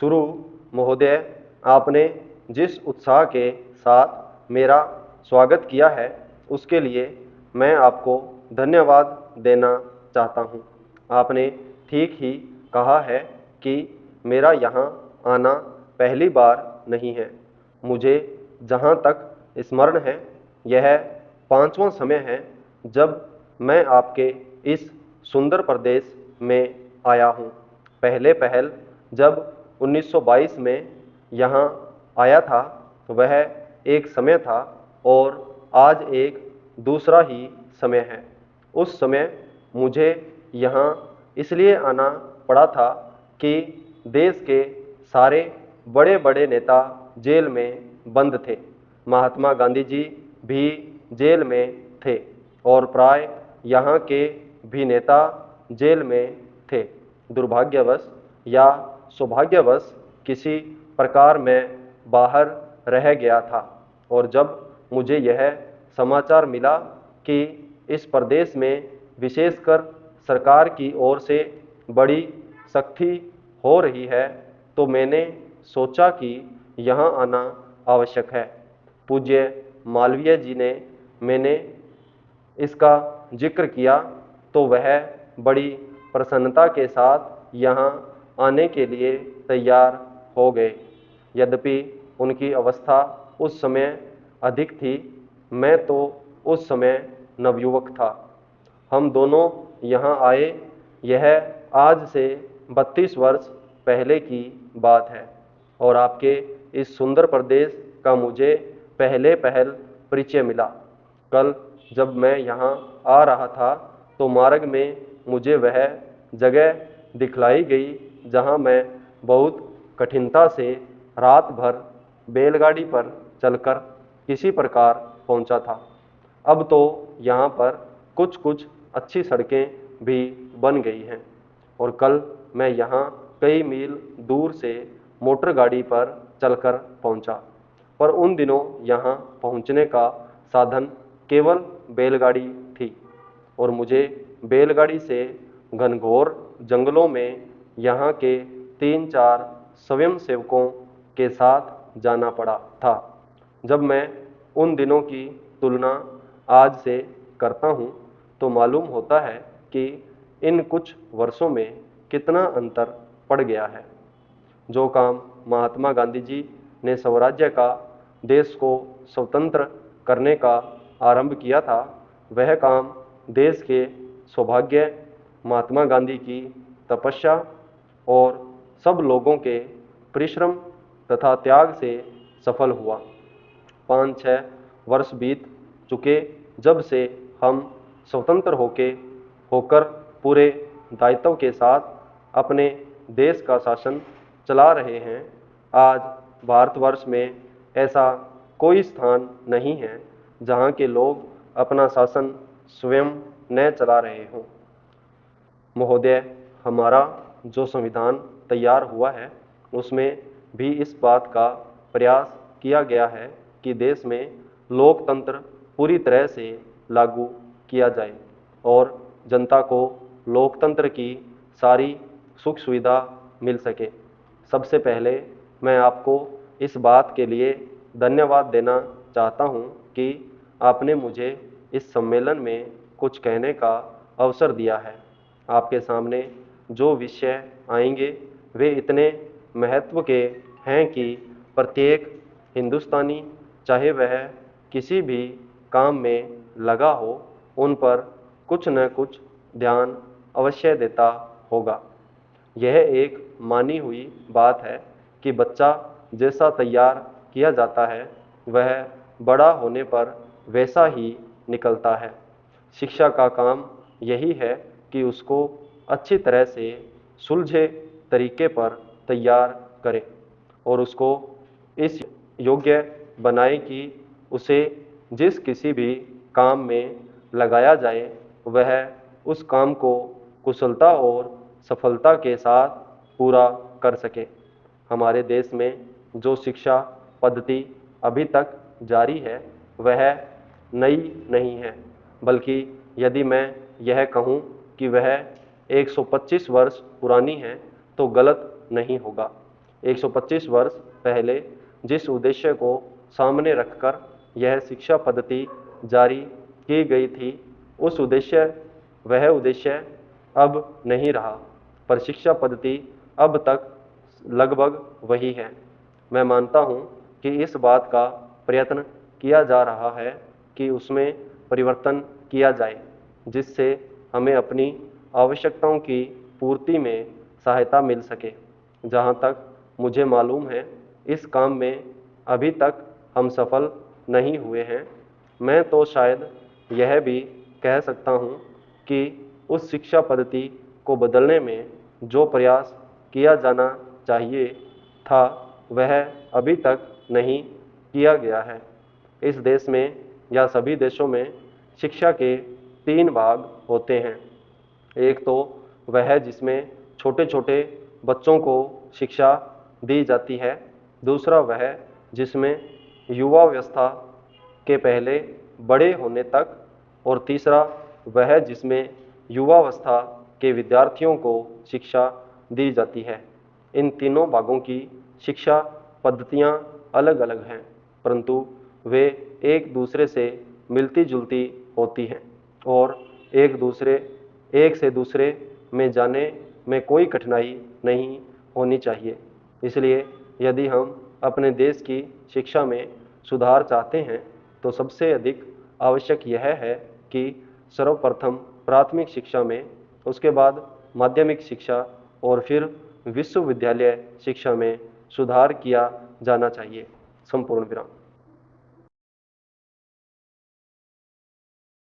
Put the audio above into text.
शुरू महोदय, आपने जिस उत्साह के साथ मेरा स्वागत किया है उसके लिए मैं आपको धन्यवाद देना चाहता हूँ। आपने ठीक ही कहा है कि मेरा यहाँ आना पहली बार नहीं है। मुझे जहाँ तक स्मरण है यह 5वां समय है जब मैं आपके इस सुंदर प्रदेश में आया हूँ। पहले पहल जब 1922 में यहाँ आया था वह एक समय था और आज एक दूसरा ही समय है। उस समय मुझे यहाँ इसलिए आना पड़ा था कि देश के सारे बड़े बड़े नेता जेल में बंद थे। महात्मा गांधी जी भी जेल में थे और प्राय यहाँ के भी नेता जेल में थे। दुर्भाग्यवश या सौभाग्यवश किसी प्रकार मैं बाहर रह गया था और जब मुझे यह समाचार मिला कि इस प्रदेश में विशेषकर सरकार की ओर से बड़ी सख्ती हो रही है तो मैंने सोचा कि यहाँ आना आवश्यक है। पूज्य मालवीय जी ने मैंने इसका जिक्र किया तो वह बड़ी प्रसन्नता के साथ यहाँ आने के लिए तैयार हो गए। यद्यपि उनकी अवस्था उस समय अधिक थी, मैं तो उस समय नवयुवक था। हम दोनों यहाँ आए यह आज से 32 वर्ष पहले की बात है और आपके इस सुंदर प्रदेश का मुझे पहले पहल परिचय मिला। कल जब मैं यहाँ आ रहा था तो मार्ग में मुझे वह जगह दिखलाई गई जहाँ मैं बहुत कठिनता से रात भर बैलगाड़ी पर चलकर किसी प्रकार पहुँचा था। अब तो यहाँ पर कुछ कुछ अच्छी सड़कें भी बन गई हैं और कल मैं यहाँ कई मील दूर से मोटर गाड़ी पर चलकर पहुँचा, पर उन दिनों यहाँ पहुँचने का साधन केवल बैलगाड़ी थी और मुझे बैलगाड़ी से घनघोर जंगलों में यहाँ के 3-4 स्वयंसेवकों के साथ जाना पड़ा था। जब मैं उन दिनों की तुलना आज से करता हूँ तो मालूम होता है कि इन कुछ वर्षों में कितना अंतर पड़ गया है। जो काम महात्मा गांधी जी ने स्वराज्य का, देश को स्वतंत्र करने का आरंभ किया था, वह काम देश के सौभाग्य, महात्मा गांधी की तपस्या और सब लोगों के परिश्रम तथा त्याग से सफल हुआ। 5-6 वर्ष बीत चुके जब से हम स्वतंत्र होकर पूरे दायित्व के साथ अपने देश का शासन चला रहे हैं। आज भारतवर्ष में ऐसा कोई स्थान नहीं है जहाँ के लोग अपना शासन स्वयं न चला रहे हों। महोदय, हमारा जो संविधान तैयार हुआ है उसमें भी इस बात का प्रयास किया गया है कि देश में लोकतंत्र पूरी तरह से लागू किया जाए और जनता को लोकतंत्र की सारी सुख सुविधा मिल सके। सबसे पहले मैं आपको इस बात के लिए धन्यवाद देना चाहता हूं कि आपने मुझे इस सम्मेलन में कुछ कहने का अवसर दिया है। आपके सामने जो विषय आएंगे वे इतने महत्व के हैं कि प्रत्येक हिंदुस्तानी, चाहे वह किसी भी काम में लगा हो, उन पर कुछ न कुछ ध्यान अवश्य देता होगा। यह एक मानी हुई बात है कि बच्चा जैसा तैयार किया जाता है वह बड़ा होने पर वैसा ही निकलता है। शिक्षा का काम यही है कि उसको अच्छी तरह से सुलझे तरीके पर तैयार करे और उसको इस योग्य बनाए कि उसे जिस किसी भी काम में लगाया जाए वह उस काम को कुशलता और सफलता के साथ पूरा कर सके। हमारे देश में जो शिक्षा पद्धति अभी तक जारी है वह नई नहीं है, बल्कि यदि मैं यह कहूँ कि वह 125 वर्ष पुरानी है तो गलत नहीं होगा। 125 वर्ष पहले जिस उद्देश्य को सामने रखकर यह शिक्षा पद्धति जारी की गई थी, वह उद्देश्य अब नहीं रहा, पर शिक्षा पद्धति अब तक लगभग वही है। मैं मानता हूँ कि इस बात का प्रयत्न किया जा रहा है कि उसमें परिवर्तन किया जाए, जिससे हमें अपनी आवश्यकताओं की पूर्ति में सहायता मिल सके। जहाँ तक मुझे मालूम है, इस काम में अभी तक हम सफल नहीं हुए हैं। मैं तो शायद यह भी कह सकता हूँ कि उस शिक्षा पद्धति को बदलने में जो प्रयास किया जाना चाहिए था, वह अभी तक नहीं किया गया है। इस देश में या सभी देशों में शिक्षा के 3 भाग होते हैं। एक तो वह जिसमें छोटे छोटे बच्चों को शिक्षा दी जाती है, दूसरा वह जिसमें युवावस्था के पहले बड़े होने तक, और तीसरा वह जिसमें युवावस्था के विद्यार्थियों को शिक्षा दी जाती है। इन तीनों भागों की शिक्षा पद्धतियाँ अलग अलग हैं, परंतु वे एक दूसरे से मिलती जुलती होती हैं और एक से दूसरे में जाने में कोई कठिनाई नहीं होनी चाहिए। इसलिए यदि हम अपने देश की शिक्षा में सुधार चाहते हैं, तो सबसे अधिक आवश्यक यह है कि सर्वप्रथम प्राथमिक शिक्षा में, उसके बाद माध्यमिक शिक्षा और फिर विश्वविद्यालय शिक्षा में सुधार किया जाना चाहिए। संपूर्ण विराम।